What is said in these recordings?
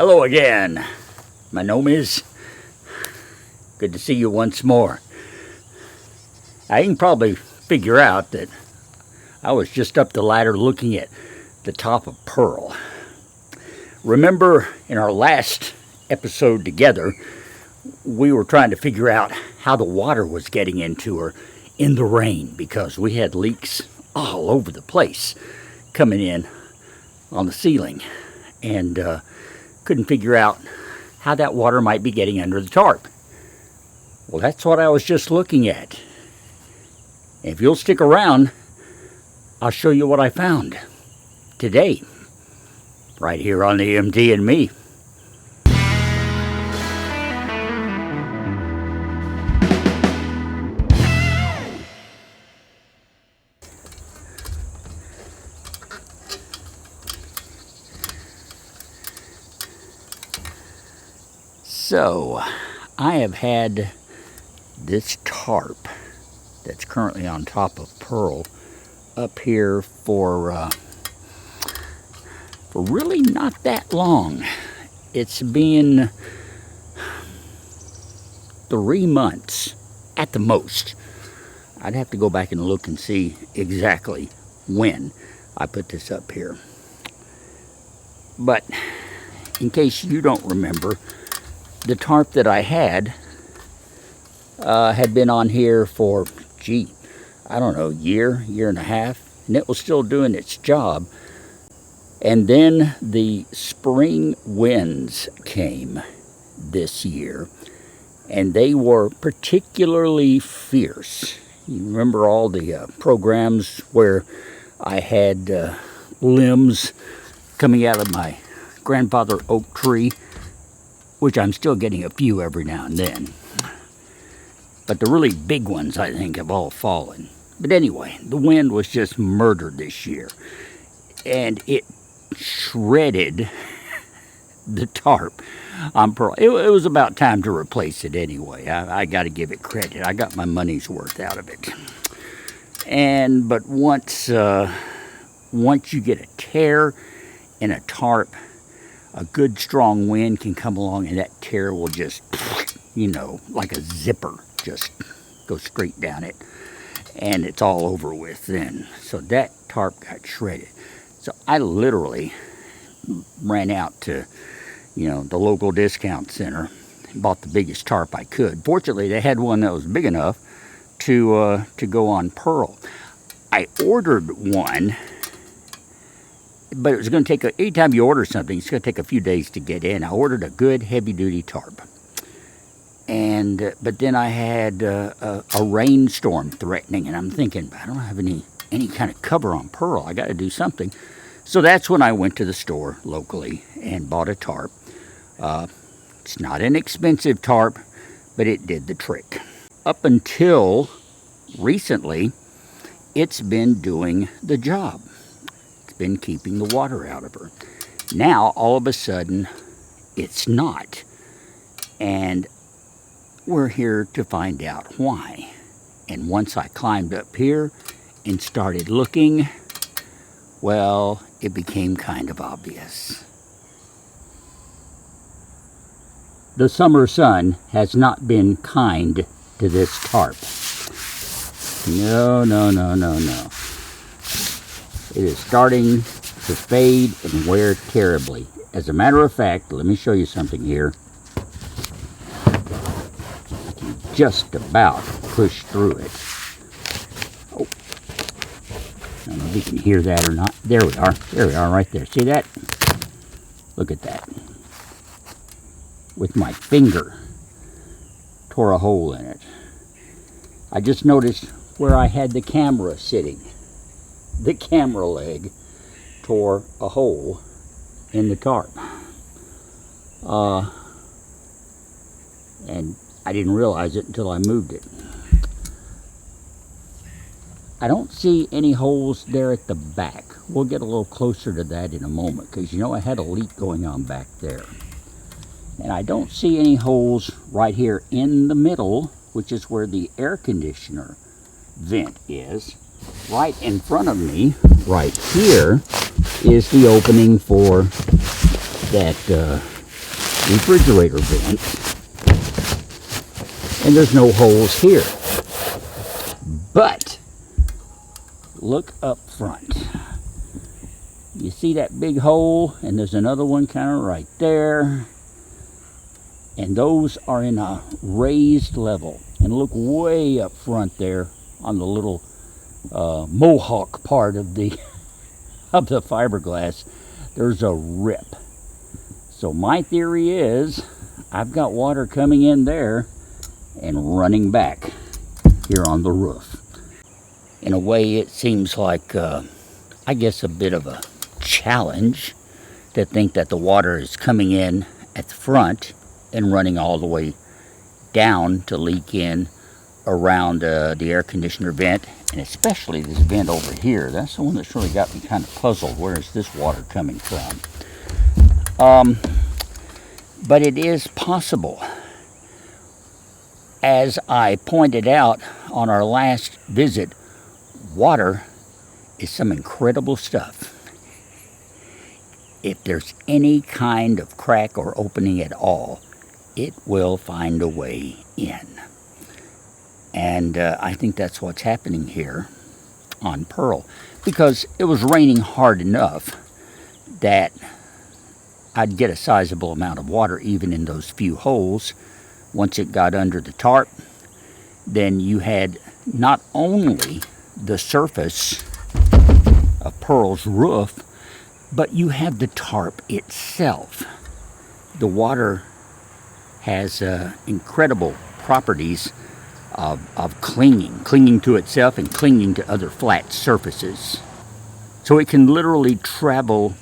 Hello again. My name is. Good to see you once more. Now, you can probably figure out that I was just up the ladder looking at the top of Pearl. Remember in our last episode together, we were trying to figure out how the water was getting into her in the rain because we had leaks all over the place coming in on the ceiling and couldn't figure out how that water might be getting under the tarp. Well, that's what I was just looking at. If you'll stick around, I'll show you what I found today, right here on the MD and Me. So, I have had this tarp that's currently on top of Pearl up here for really not that long. It's been 3 months at the most. I'd have to go back and look and see exactly when I put this up here. But in case you don't remember, the tarp that I had been on here for, I don't know, year and a half, and it was still doing its job. And then the spring winds came this year, and they were particularly fierce. You remember all the programs where I had limbs coming out of my grandfather oak tree, which I'm still getting a few every now and then. But the really big ones, I think, have all fallen. But anyway, the wind was just murdered this year. And it shredded the tarp on Pearl. It was about time to replace it anyway. I got to give it credit. I got my money's worth out of it. But once you get a tear in a tarp, a good strong wind can come along and that tear will just, like a zipper, just go straight down it. And it's all over with then. So that tarp got shredded. So I literally ran out to, the local discount center and bought the biggest tarp I could. Fortunately, they had one that was big enough to go on Pearl. I ordered one, but it was going to take, anytime you order something, it's going to take a few days to get in. I ordered a good heavy-duty tarp. But then I had a rainstorm threatening, and I'm thinking, I don't have any kind of cover on Pearl. I got to do something. So that's when I went to the store locally and bought a tarp. It's not an expensive tarp, but it did the trick. Up until recently, it's been doing the job. Been keeping the water out of her. Now, all of a sudden, it's not. And we're here to find out why. And once I climbed up here and started looking, well, it became kind of obvious. The summer sun has not been kind to this tarp. No. It is starting to fade and wear terribly. As a matter of fact, let me show you something here. I can just about push through it. Oh, I don't know if you can hear that or not. There we are. There we are right there. See that? Look at that. With my finger, tore a hole in it. I just noticed where I had the camera sitting. The camera leg tore a hole in the tarp. And I didn't realize it until I moved it. I don't see any holes there at the back. We'll get a little closer to that in a moment, because I had a leak going on back there. And I don't see any holes right here in the middle, which is where the air conditioner vent is. Right in front of me, right here, is the opening for that refrigerator vents. And there's no holes here. But look up front. You see that big hole, and there's another one kind of right there. And those are in a raised level. And look way up front there on the little mohawk part of the of the fiberglass. There's a rip. So my theory is I've got water coming in there and running back here on the roof. In a way, it seems like, I guess, a bit of a challenge to think that the water is coming in at the front and running all the way down to leak in around the air conditioner vent, and especially this vent over here. That's the one that's really got me kind of puzzled. Where is this water coming from? But it is possible. As I pointed out on our last visit, water is some incredible stuff. If there's any kind of crack or opening at all, it will find a way in. And I think that's what's happening here on Pearl, because it was raining hard enough that I'd get a sizable amount of water even in those few holes. Once it got under the tarp, then you had not only the surface of Pearl's roof, but you have the tarp itself. The water has incredible properties of clinging to itself and clinging to other flat surfaces. So it can literally travel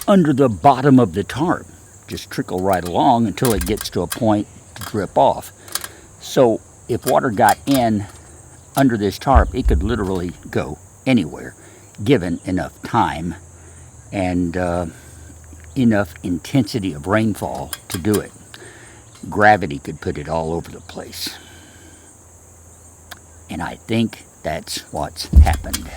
under the bottom of the tarp, just trickle right along until it gets to a point to drip off. So if water got in under this tarp, it could literally go anywhere, given enough time and enough intensity of rainfall to do it. Gravity could put it all over the place. And I think that's what's happened.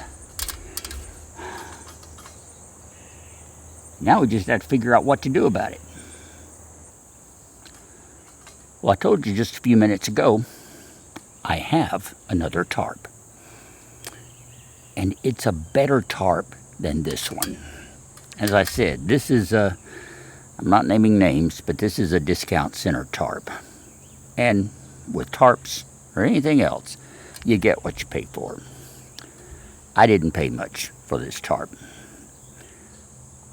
Now we just have to figure out what to do about it. Well, I told you just a few minutes ago, I have another tarp. And it's a better tarp than this one. As I said, this is a, I'm not naming names, but this is a discount center tarp. And with tarps or anything else, you get what you pay for. I didn't pay much for this tarp.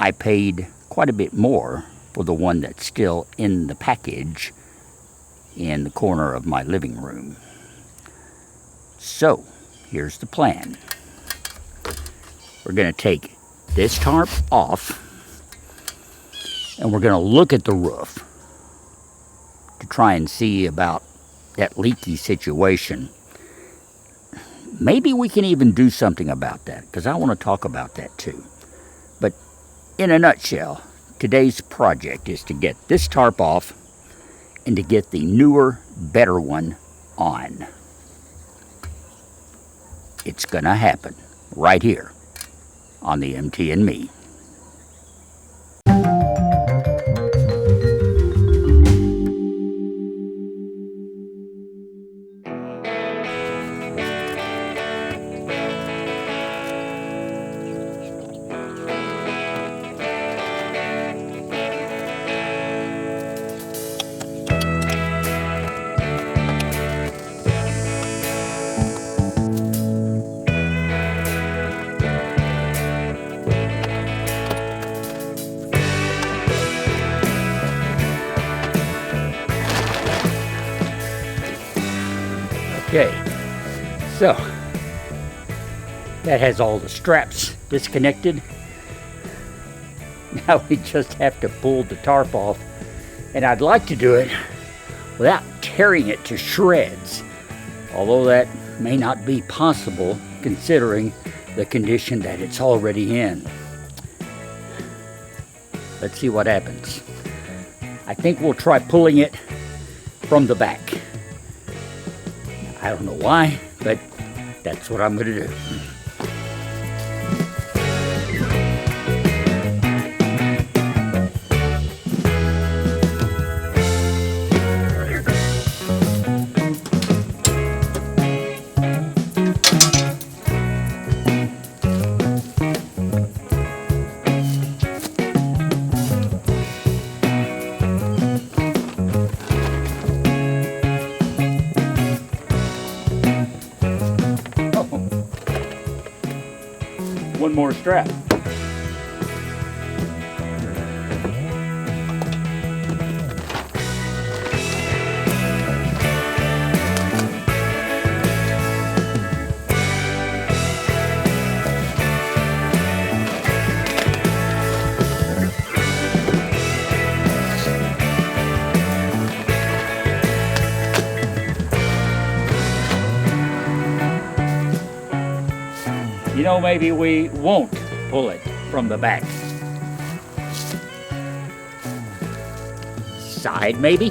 I paid quite a bit more for the one that's still in the package in the corner of my living room. So, here's the plan. We're going to take this tarp off, and we're going to look at the roof to try and see about that leaky situation. Maybe we can even do something about that, because I want to talk about that too. But in a nutshell, today's project is to get this tarp off and to get the newer, better one on. It's going to happen right here on the MT and Me. Okay, so that has all the straps disconnected. Now we just have to pull the tarp off, and I'd like to do it without tearing it to shreds, although that may not be possible considering the condition that it's already in. Let's see what happens. I think we'll try pulling it from the back. I don't know why, but that's what I'm going to do. one more strap. You know, maybe we won't pull it from the back. Side, maybe?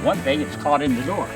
One thing, it's caught in the door.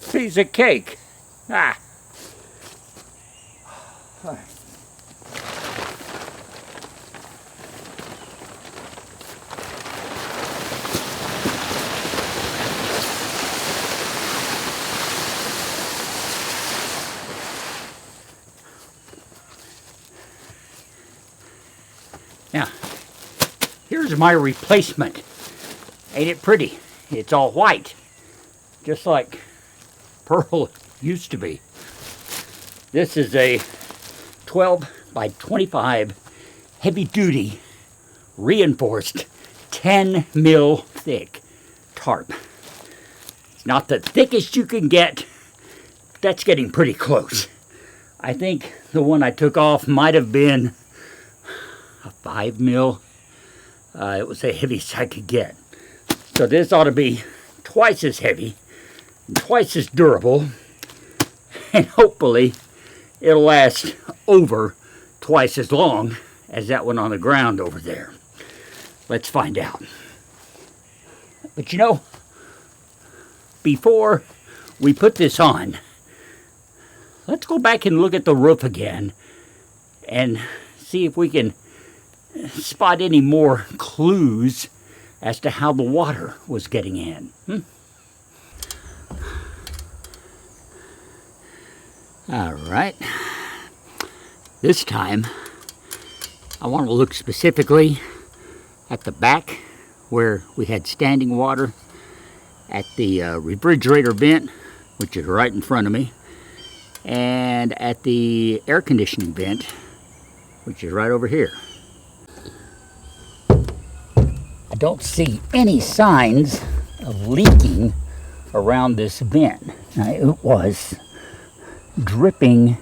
Piece of cake. Ah. Now, here's my replacement. Ain't it pretty? It's all white, just like Pearl used to be. This is a 12 by 25 heavy duty reinforced 10 mil thick tarp. It's not the thickest you can get. That's getting pretty close. I think the one I took off might have been a 5 mil. It was the heaviest I could get. So this ought to be twice as heavy, twice as durable, and hopefully it'll last over twice as long as that one on the ground over there. Let's find out. But you know, before we put this on, let's go back and look at the roof again and see if we can spot any more clues as to how the water was getting in. All right, this time I want to look specifically at the back where we had standing water, at the refrigerator vent, which is right in front of me, and at the air conditioning vent, which is right over here. I don't see any signs of leaking around this vent. Now, it was dripping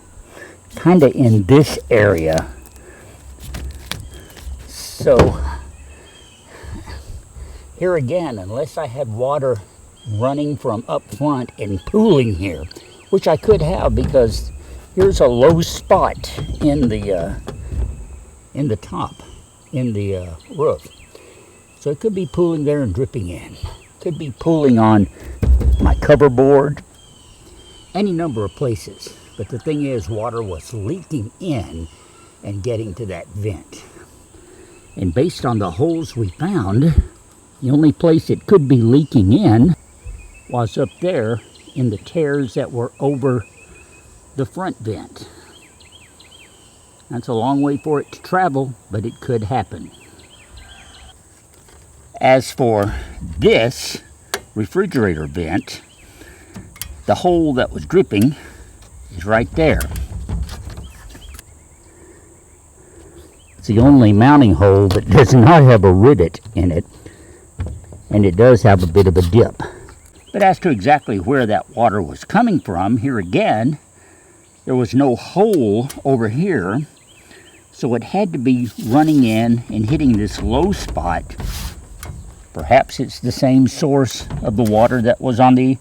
kind of in this area. So here again, unless I had water running from up front and pooling here, which I could have because here's a low spot in the top, in the roof. So it could be pooling there and dripping in. Could be pooling on my cover board, any number of places. But the thing is, water was leaking in and getting to that vent. And based on the holes we found, the only place it could be leaking in was up there in the tears that were over the front vent. That's a long way for it to travel, but it could happen. As for this refrigerator vent, the hole that was dripping is right there. It's the only mounting hole that does not have a rivet in it, and it does have a bit of a dip. But as to exactly where that water was coming from, here again, there was no hole over here, so it had to be running in and hitting this low spot. Perhaps it's the same source of the water that was on the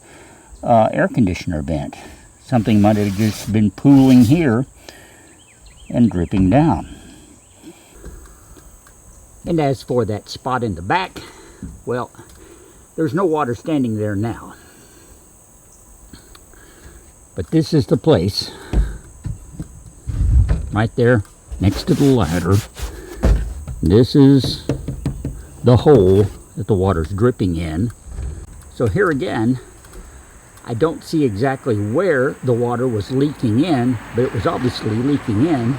air conditioner vent. Something might have just been pooling here and dripping down. And as for that spot in the back, well, there's no water standing there now. But this is the place, right there next to the ladder. This is the hole that the water's dripping in. So here again, I don't see exactly where the water was leaking in, but it was obviously leaking in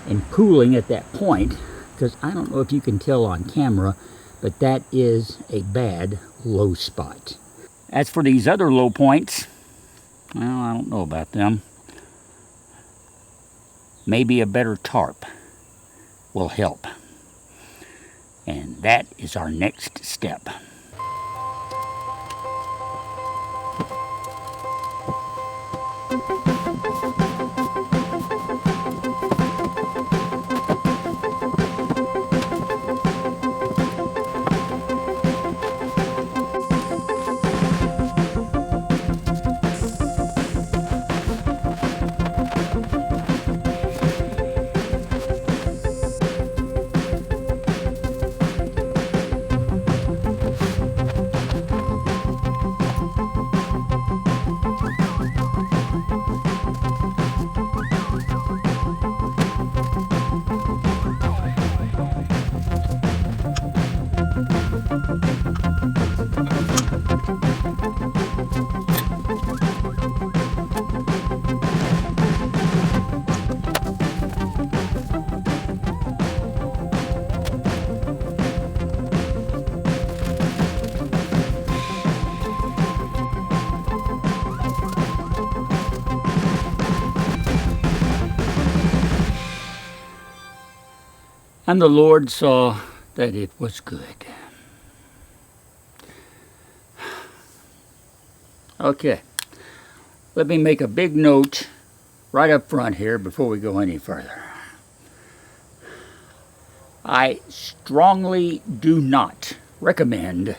and pooling at that point, because I don't know if you can tell on camera, but that is a bad low spot. As for these other low points, well, I don't know about them. Maybe a better tarp will help. And that is our next step. And the Lord saw that it was good. Okay, let me make a big note right up front here before we go any further. I strongly do not recommend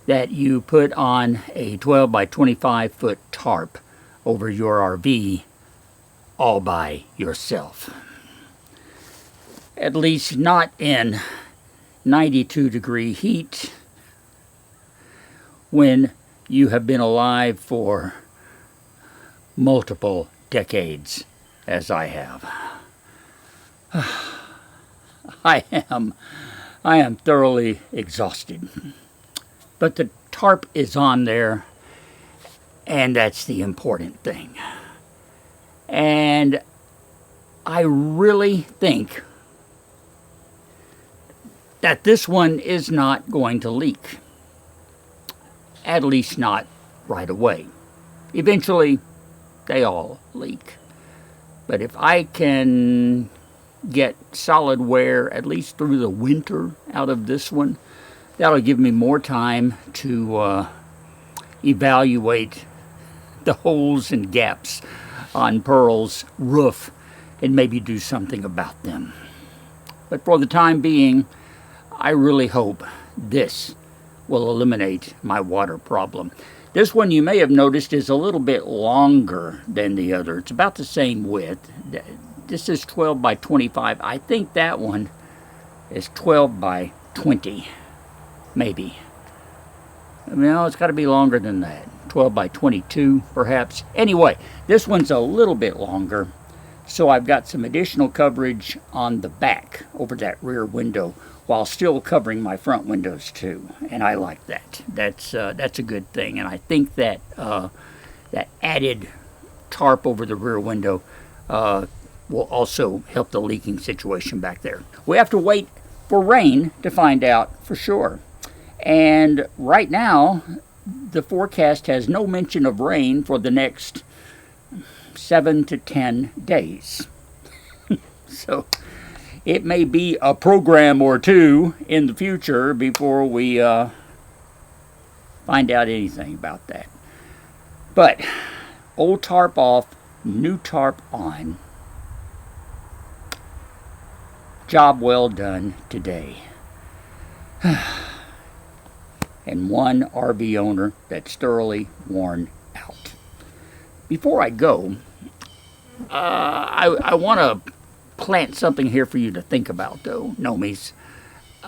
that you put on a 12 by 25 foot tarp over your RV all by yourself. At least not in 92-degree heat when you have been alive for multiple decades, as I have. I am thoroughly exhausted. But the tarp is on there, and that's the important thing. And I really think that this one is not going to leak. At least not right away. Eventually, they all leak. But if I can get solid wear, at least through the winter, out of this one, that'll give me more time to evaluate the holes and gaps on Pearl's roof and maybe do something about them. But for the time being, I really hope this will eliminate my water problem. This one, you may have noticed, is a little bit longer than the other. It's about the same width. This is 12 by 25. I think that one is 12 by 20, maybe. No, it's got to be longer than that. 12 by 22, perhaps. Anyway, this one's a little bit longer, so I've got some additional coverage on the back over that rear window, while still covering my front windows too, and I like that. That's a good thing, and I think that that added tarp over the rear window will also help the leaking situation back there. We have to wait for rain to find out for sure, and right now the forecast has no mention of rain for the next 7 to 10 days. So it may be a program or two in the future before we find out anything about that. But old tarp off, new tarp on. Job well done today. And one RV owner that's thoroughly worn out. Before I go, I want to plant something here for you to think about, though, Nomies.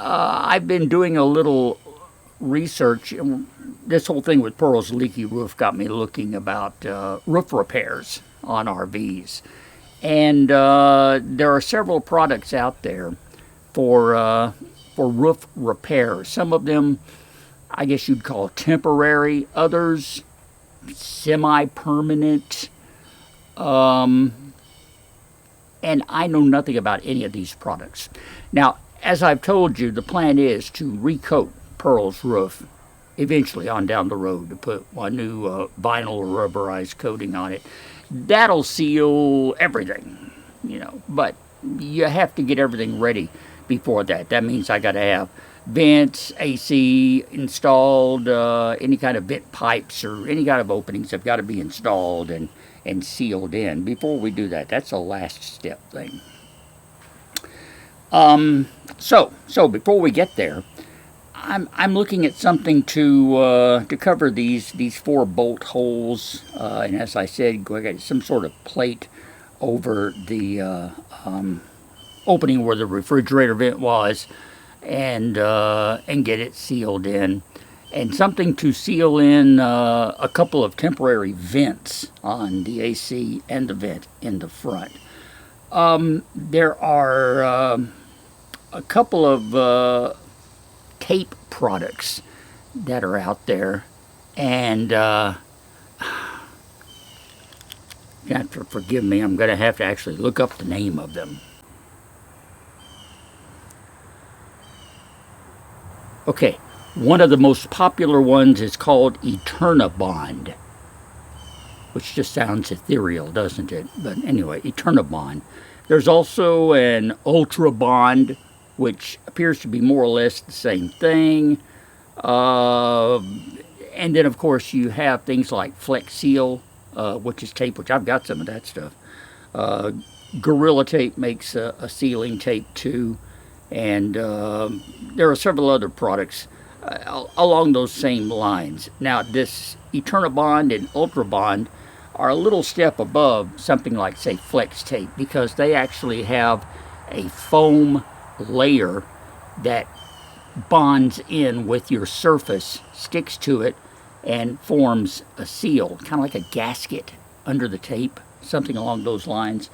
I've been doing a little research. This whole thing with Pearl's leaky roof got me looking about roof repairs on RVs. And there are several products out there for roof repair. Some of them, I guess you'd call temporary. Others, semi-permanent. And I know nothing about any of these products. Now, as I've told you, the plan is to recoat Pearl's roof eventually on down the road, to put a new vinyl or rubberized coating on it. That'll seal everything, you know, but you have to get everything ready before that. That means I got to have vents, AC installed, any kind of vent pipes or any kind of openings have got to be installed and sealed in. Before we do that, that's a last step thing. So before we get there, I'm looking at something to cover these 4 bolt holes, and as I said, go get some sort of plate over the opening where the refrigerator vent was, and get it sealed in, and something to seal in a couple of temporary vents on the AC and the vent in the front. There are a couple of tape products that are out there, and you have to forgive me, I'm going to have to actually look up the name of them. Okay, one of the most popular ones is called Eternabond, which just sounds ethereal, doesn't it? But anyway, Eternabond. There's also an Ultra Bond, which appears to be more or less the same thing. And then, of course, you have things like Flex Seal, which is tape, which I've got some of that stuff. Gorilla Tape makes a sealing tape, too. And there are several other products along those same lines. Now, this Eternabond and Ultra Bond are a little step above something like, say, Flex Tape, because they actually have a foam layer that bonds in with your surface, sticks to it, and forms a seal, kind of like a gasket under the tape, something along those lines.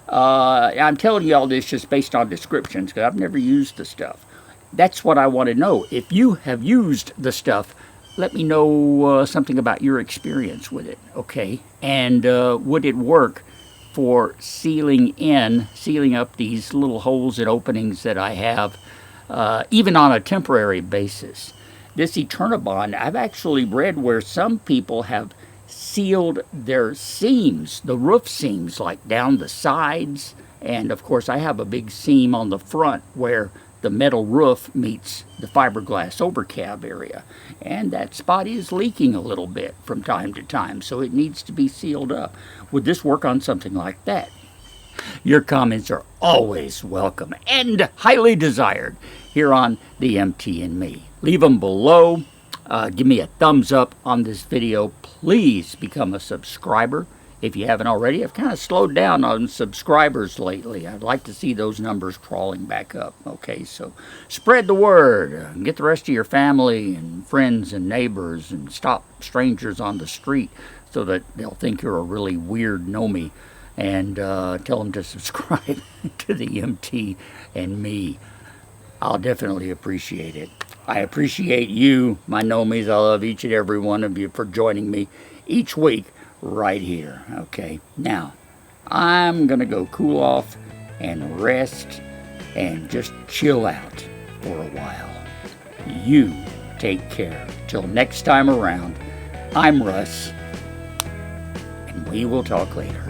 I'm telling you all this just based on descriptions, because I've never used the stuff. That's what I want to know. If you have used the stuff, let me know something about your experience with it, okay? And would it work for sealing up these little holes and openings that I have, even on a temporary basis? This Eternabond, I've actually read where some people have sealed their seams, the roof seams, like down the sides. And of course, I have a big seam on the front where the metal roof meets the fiberglass overcab area. And that spot is leaking a little bit from time to time, so it needs to be sealed up. Would this work on something like that? Your comments are always welcome and highly desired here on The MT and Me. Leave them below. Give me a thumbs up on this video. Please become a subscriber if you haven't already. I've kind of slowed down on subscribers lately. I'd like to see those numbers crawling back up. Okay, so spread the word. Get the rest of your family and friends and neighbors, and stop strangers on the street so that they'll think you're a really weird know-me, and tell them to subscribe to The MT and Me. I'll definitely appreciate it. I appreciate you, my know-me's. I love each and every one of you for joining me each week right here. Okay, now I'm gonna go cool off and rest and just chill out for a while. You take care. Till next time around, I'm Russ, and we will talk later.